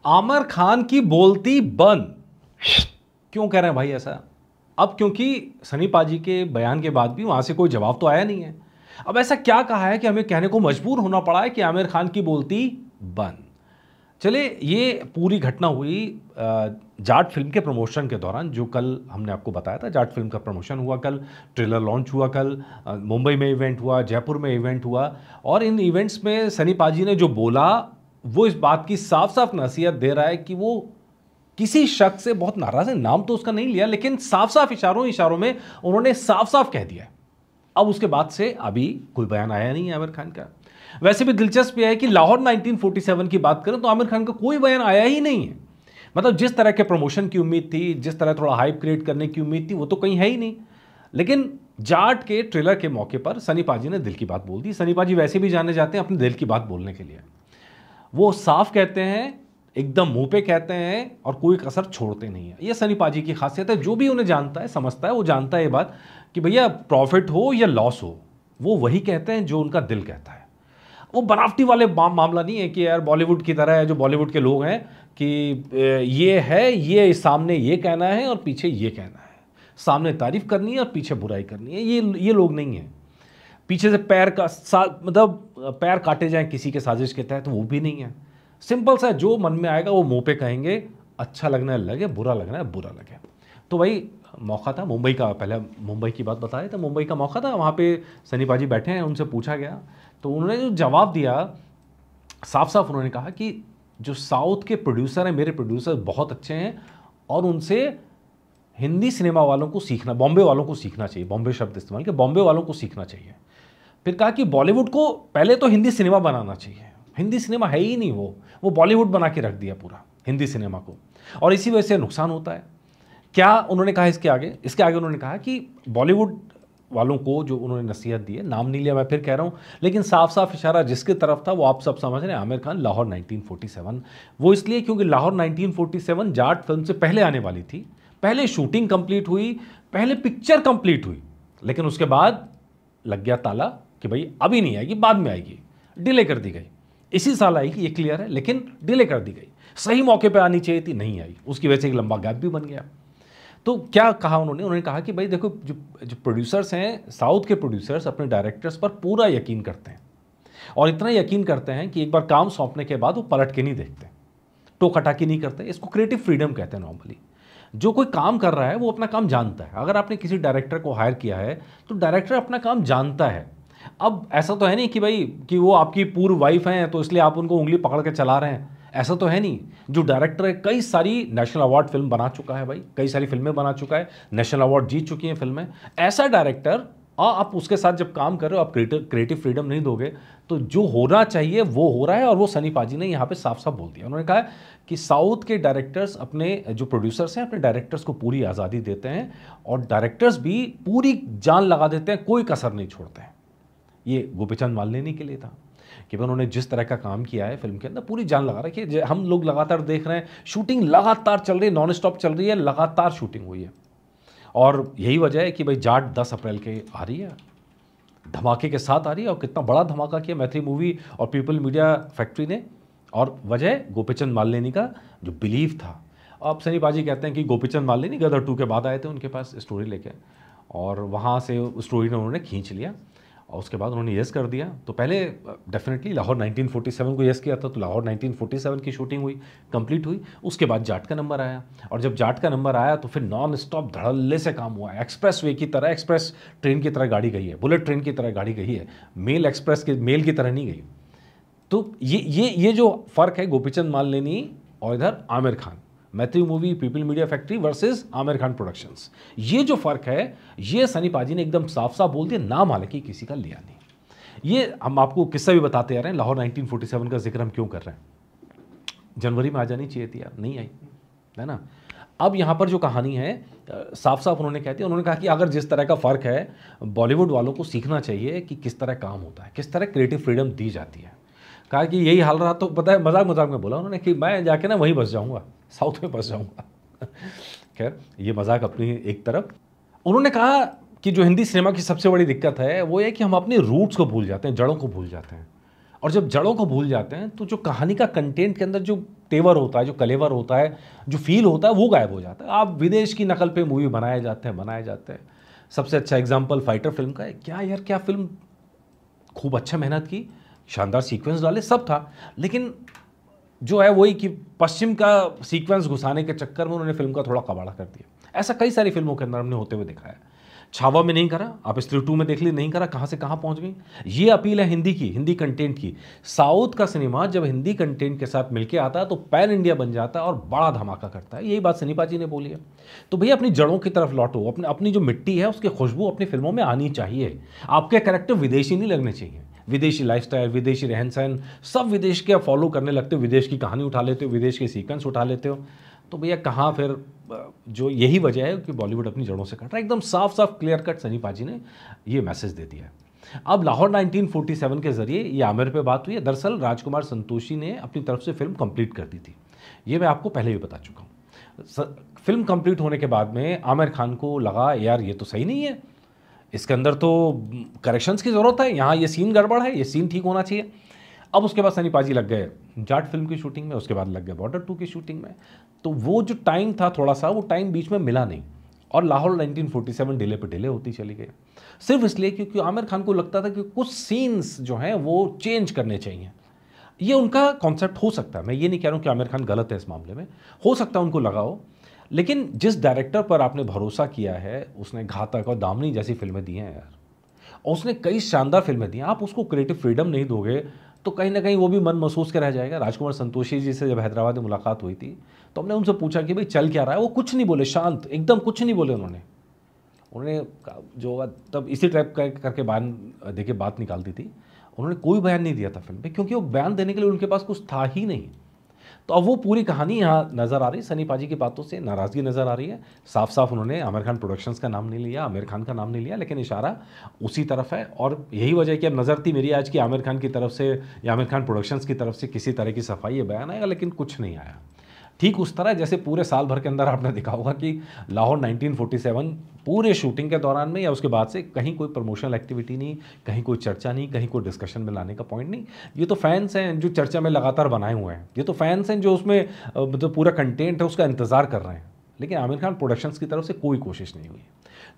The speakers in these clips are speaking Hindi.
आमिर खान की बोलती बंद। क्यों कह रहे हैं भाई ऐसा? अब क्योंकि सनी पाजी के बयान के बाद भी वहां से कोई जवाब तो आया नहीं है। अब ऐसा क्या कहा है कि हमें कहने को मजबूर होना पड़ा है कि आमिर खान की बोलती बंद। चले, ये पूरी घटना हुई जाट फिल्म के प्रमोशन के दौरान, जो कल हमने आपको बताया था। जाट फिल्म का प्रमोशन हुआ कल, ट्रेलर लॉन्च हुआ कल, मुंबई में इवेंट हुआ, जयपुर में इवेंट हुआ। और इन इवेंट्स में सनी पाजी ने जो बोला वो इस बात की साफ साफ नसीहत दे रहा है कि वो किसी शख्स से बहुत नाराज है। नाम तो उसका नहीं लिया, लेकिन साफ साफ इशारों में उन्होंने साफ साफ कह दिया। अब उसके बाद से अभी कोई बयान आया नहीं है आमिर खान का। वैसे भी दिलचस्प यह है कि लाहौर 1947 की बात करें तो आमिर खान का कोई बयान आया ही नहीं है। मतलब जिस तरह के प्रमोशन की उम्मीद थी, जिस तरह थोड़ा हाइप क्रिएट करने की उम्मीद थी, वो तो कहीं है ही नहीं। लेकिन जाट के ट्रेलर के मौके पर सनी पाजी ने दिल की बात बोल दी। सनी पाजी वैसे भी जाने जाते हैं अपने दिल की बात बोलने के लिए। वो साफ कहते हैं, एकदम मुंह पे कहते हैं और कोई कसर छोड़ते नहीं है। ये सनी पाजी की खासियत है। जो भी उन्हें जानता है, समझता है, वो जानता है ये बात कि भैया प्रॉफिट हो या लॉस हो, वो वही कहते हैं जो उनका दिल कहता है। वो बनावटी वाले मामला नहीं है कि यार बॉलीवुड की तरह है, जो बॉलीवुड के लोग हैं कि ये है, ये सामने ये कहना है और पीछे ये कहना है, सामने तारीफ करनी है और पीछे बुराई करनी है। ये लोग नहीं है। पीछे से मतलब पैर काटे जाएं किसी के साजिश के तहत, वो भी नहीं है। सिंपल सा, जो मन में आएगा वो मुंह पे कहेंगे। अच्छा लगना है लगे, बुरा लगना है बुरा लगे। तो भाई मौका था मुंबई का, पहले मुंबई की बात बताई तो मुंबई का मौका था। वहाँ पे सनी पाजी बैठे हैं, उनसे पूछा गया तो उन्होंने जो जवाब दिया, साफ साफ उन्होंने कहा कि जो साउथ के प्रोड्यूसर हैं, मेरे प्रोड्यूसर बहुत अच्छे हैं और उनसे हिंदी सिनेमा वालों को सीखना, बॉम्बे वालों को सीखना चाहिए। बॉम्बे शब्द इस्तेमाल किया, बॉम्बे वालों को सीखना चाहिए। फिर कहा कि बॉलीवुड को पहले तो हिंदी सिनेमा बनाना चाहिए। हिंदी सिनेमा है ही नहीं, वो बॉलीवुड बना के रख दिया पूरा हिंदी सिनेमा को, और इसी वजह से नुकसान होता है। क्या उन्होंने कहा इसके आगे उन्होंने कहा कि बॉलीवुड वालों को जो उन्होंने नसीहत दी है, नाम नहीं लिया, मैं फिर कह रहा हूं, लेकिन साफ साफ इशारा जिसकी तरफ था वो आप सब समझ रहे हैं, आमिर खान, लाहौर 1947। वो इसलिए क्योंकि लाहौर 1947 जाट फिल्म से पहले आने वाली थी। पहले शूटिंग कंप्लीट हुई, पहले पिक्चर कंप्लीट हुई, लेकिन उसके बाद लग गया ताला कि भाई अभी नहीं आएगी, बाद में आएगी, डिले कर दी गई। इसी साल आएगी, ये क्लियर है, लेकिन डिले कर दी गई। सही मौके पे आनी चाहिए थी, नहीं आई, उसकी वजह से एक लंबा गैप भी बन गया। तो क्या कहा उन्होंने कहा कि भाई देखो, जो प्रोड्यूसर्स हैं, साउथ के प्रोड्यूसर्स अपने डायरेक्टर्स पर पूरा यकीन करते हैं, और इतना यकीन करते हैं कि एक बार काम सौंपने के बाद वो पलट के नहीं देखते, टोकाटाकी नहीं करते। इसको क्रिएटिव फ्रीडम कहते हैं नॉर्मली। जो कोई काम कर रहा है वो अपना काम जानता है। अगर आपने किसी डायरेक्टर को हायर किया है तो डायरेक्टर अपना काम जानता है। अब ऐसा तो है नहीं कि भाई कि वो आपकी पूर्व वाइफ हैं तो इसलिए आप उनको उंगली पकड़ के चला रहे हैं, ऐसा तो है नहीं। जो डायरेक्टर है, कई सारी नेशनल अवार्ड फिल्म बना चुका है भाई, कई सारी फिल्में बना चुका है, नेशनल अवार्ड जीत चुकी हैं फिल्में। ऐसा डायरेक्टर, आप उसके साथ जब काम कर रहे हो, आप क्रिएटिव फ्रीडम नहीं दोगे तो जो होना चाहिए वो हो रहा है। और वो सनी पाजी ने यहाँ पे साफ साफ बोल दिया। उन्होंने कहा कि साउथ के डायरेक्टर्स, अपने जो प्रोड्यूसर्स हैं, अपने डायरेक्टर्स को पूरी आज़ादी देते हैं और डायरेक्टर्स भी पूरी जान लगा देते हैं, कोई कसर नहीं छोड़ते हैं। ये गोपीचंद मालिनी के लिए था कि उन्होंने जिस तरह का काम किया है फिल्म के अंदर, पूरी जान लगा रखी है। हम लोग लगातार देख रहे हैं, शूटिंग लगातार चल रही है, नॉन स्टॉप चल रही है, लगातार शूटिंग हुई है। और यही वजह है कि भाई जाट 10 अप्रैल के आ रही है, धमाके के साथ आ रही है। और कितना बड़ा धमाका किया मैथिली मूवी और पीपल मीडिया फैक्ट्री ने। और वजह गोपीचंद मालिनी का जो बिलीव था। अब सनी पाजी कहते हैं कि गोपीचंद मालिनी गदर 2 के बाद आए थे उनके पास स्टोरी लेके, और वहाँ से स्टोरी ने उन्होंने खींच लिया और उसके बाद उन्होंने यस कर दिया। तो पहले डेफिनेटली लाहौर 1947 को यस किया था, तो लाहौर 1947 की शूटिंग हुई, कंप्लीट हुई। उसके बाद जाट का नंबर आया, और जब जाट का नंबर आया तो फिर नॉन स्टॉप धड़ल्ले से काम हुआ। एक्सप्रेस वे की तरह, एक्सप्रेस ट्रेन की तरह गाड़ी गई है, बुलेट ट्रेन की तरह गाड़ी गई है, मेल एक्सप्रेस के मेल की तरह नहीं गई। तो ये जो फ़र्क है गोपीचंद मालिनी और इधर Aamir Khan, Matthew movie people media factory versus Aamir Khan productions, ये जो फ़र्क है ये सनी पाजी ने एकदम साफ साफ बोल दिया। नाम हालांकि किसी का लिया नहीं। ये हम आपको किस्सा भी बताते आ रहे हैं। लाहौर 1947 का जिक्र हम क्यों कर रहे हैं? जनवरी में आ जानी चाहिए थी यार, नहीं आई, है ना। अब यहाँ पर जो कहानी है साफ साफ उन्होंने कह दिया। उन्होंने कहा कि अगर जिस तरह का फ़र्क है, बॉलीवुड वालों को सीखना चाहिए कि किस तरह काम होता है, किस तरह क्रिएटिव फ्रीडम दी जाती है। कहा कि यही हाल रहा तो पता है, मजाक मजाक में बोला उन्होंने कि मैं जाके ना वहीं बस जाऊंगा, साउथ में बस जाऊंगा। खैर, ये मजाक अपनी एक तरफ। उन्होंने कहा कि जो हिंदी सिनेमा की सबसे बड़ी दिक्कत है वो ये कि हम अपने रूट्स को भूल जाते हैं, जड़ों को भूल जाते हैं। और जब जड़ों को भूल जाते हैं तो जो कहानी का कंटेंट के अंदर जो तेवर होता है, जो कलेवर होता है, जो फील होता है, वो गायब हो जाता है। आप विदेश की नकल पे मूवी बनाए जाते हैं। सबसे अच्छा एग्जाम्पल फाइटर फिल्म का है। क्या यार, क्या फिल्म, खूब अच्छा मेहनत की, शानदार सीक्वेंस डाले, सब था, लेकिन जो है वही कि पश्चिम का सीक्वेंस घुसाने के चक्कर में उन्होंने फिल्म का थोड़ा कबाड़ा कर दिया। ऐसा कई सारी फिल्मों के अंदर हमने होते हुए देखा है। छावा में नहीं करा, आप स्त्री 2 में देख ली, नहीं करा, कहाँ से कहाँ पहुँच गई। ये अपील है हिंदी की, हिंदी कंटेंट की। साउथ का सिनेमा जब हिंदी कंटेंट के साथ मिलके आता है तो पैन इंडिया बन जाता है और बड़ा धमाका करता है। यही बात सनीपा जी ने बोली है। तो भैया अपनी जड़ों की तरफ लौटो, अपनी जो मिट्टी है उसकी खुशबू अपनी फिल्मों में आनी चाहिए। आपके कैरेक्टर विदेशी नहीं लगने चाहिए। विदेशी लाइफस्टाइल, विदेशी रहन सहन, सब विदेश के आप फॉलो करने लगते हो, विदेश की कहानी उठा लेते हो, विदेश के सीक्वेंस उठा लेते हो, तो भैया कहाँ फिर जो यही वजह है कि बॉलीवुड अपनी जड़ों से कट रहा है। एकदम साफ साफ क्लियर कट सनी पाजी ने ये मैसेज दे दिया है। अब लाहौर 1947 के जरिए ये आमिर पे बात हुई है। दरअसल राजकुमार संतोषी ने अपनी तरफ से फिल्म कंप्लीट कर दी थी, ये मैं आपको पहले भी बता चुका हूँ। फिल्म कंप्लीट होने के बाद में आमिर खान को लगा यार ये तो सही नहीं है, इसके अंदर तो करेक्शंस की ज़रूरत है, यहाँ ये सीन गड़बड़ है, ये सीन ठीक होना चाहिए। अब उसके बाद सनी पाजी लग गए जाट फिल्म की शूटिंग में, उसके बाद लग गए बॉर्डर 2 की शूटिंग में। तो वो जो टाइम था थोड़ा सा, वो टाइम बीच में मिला नहीं और लाहौर 1947 डिले पे डिले होती चली गई, सिर्फ इसलिए क्योंकि आमिर खान को लगता था कि कुछ सीन्स जो हैं वो चेंज करने चाहिए। ये उनका कॉन्सेप्ट हो सकता है, मैं ये नहीं कह रहा हूँ कि आमिर खान गलत है इस मामले में, हो सकता है उनको लगा हो, लेकिन जिस डायरेक्टर पर आपने भरोसा किया है उसने घातक और दामनी जैसी फिल्में दी हैं यार, और उसने कई शानदार फिल्में दी हैं, आप उसको क्रिएटिव फ्रीडम नहीं दोगे तो कहीं ना कहीं वो भी मन महसूस के रह जाएगा। राजकुमार संतोषी जी से जब हैदराबाद में मुलाकात हुई थी तो हमने उनसे पूछा कि भाई चल क्या रहा है, वो कुछ नहीं बोले, शांत एकदम, कुछ नहीं बोले उन्होंने जो तब इसी टाइप करके बयान देके बात निकालती थी, उन्होंने कोई बयान नहीं दिया था फिल्म पे, क्योंकि वो बयान देने के लिए उनके पास कुछ था ही नहीं। तो अब वो पूरी कहानी यहाँ नज़र आ रही है, सनी पाजी की बातों से नाराज़गी नज़र आ रही है। साफ साफ उन्होंने आमिर खान प्रोडक्शंस का नाम नहीं लिया, आमिर खान का नाम नहीं लिया, लेकिन इशारा उसी तरफ है। और यही वजह है कि अब नज़र थी मेरी आज की आमिर खान की तरफ से या आमिर खान प्रोडक्शंस की तरफ से किसी तरह की सफाई, ये बयान आएगा, लेकिन कुछ नहीं आया। ठीक उस तरह जैसे पूरे साल भर के अंदर आपने देखा होगा कि लाहौर 1947 पूरे शूटिंग के दौरान में या उसके बाद से कहीं कोई प्रमोशनल एक्टिविटी नहीं, कहीं कोई चर्चा नहीं, कहीं कोई डिस्कशन में लाने का पॉइंट नहीं। ये तो फैंस हैं जो चर्चा में लगातार बनाए हुए हैं, ये तो फैंस हैं जो उसमें मतलब पूरा कंटेंट है उसका इंतज़ार कर रहे हैं, लेकिन आमिर खान प्रोडक्शंस की तरफ से कोई कोशिश नहीं हुई।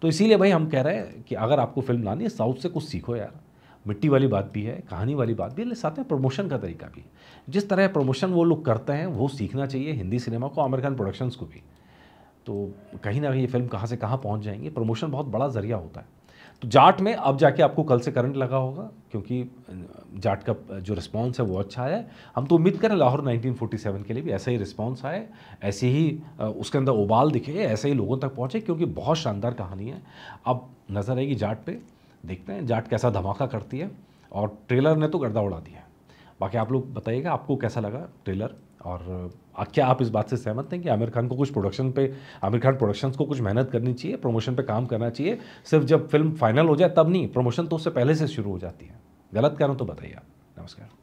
तो इसीलिए भाई हम कह रहे हैं कि अगर आपको फिल्म लानी है साउथ से कुछ सीखो यार, मिट्टी वाली बात भी है, कहानी वाली बात भी है, साथ में प्रमोशन का तरीका भी, जिस तरह प्रमोशन वो लोग करते हैं वो सीखना चाहिए हिंदी सिनेमा को, आमिर खान प्रोडक्शंस को भी। तो कहीं ना कहीं ये फिल्म कहाँ से कहाँ पहुँच जाएंगी, प्रमोशन बहुत बड़ा जरिया होता है। तो जाट में अब जाके आपको कल से करंट लगा होगा, क्योंकि जाट का जो रिस्पांस है वो अच्छा है। हम तो उम्मीद करें लाहौर 1947 के लिए भी ऐसा ही रिस्पांस आए, ऐसे ही उसके अंदर उबाल दिखे, ऐसे ही लोगों तक पहुँचे, क्योंकि बहुत शानदार कहानी है। अब नज़र आएगी जाट पे, देखते हैं जाट कैसा धमाका करती है, और ट्रेलर ने तो गर्दा उड़ा दिया है। बाकी आप लोग बताइएगा आपको कैसा लगा ट्रेलर, और क्या आप इस बात से सहमत हैं कि आमिर खान को कुछ प्रोडक्शन पे, आमिर खान प्रोडक्शंस को कुछ मेहनत करनी चाहिए, प्रमोशन पे काम करना चाहिए, सिर्फ जब फिल्म फाइनल हो जाए तब नहीं, प्रमोशन तो उससे पहले से शुरू हो जाती है। गलत कह रहा हूँ तो बताइए आप। नमस्कार।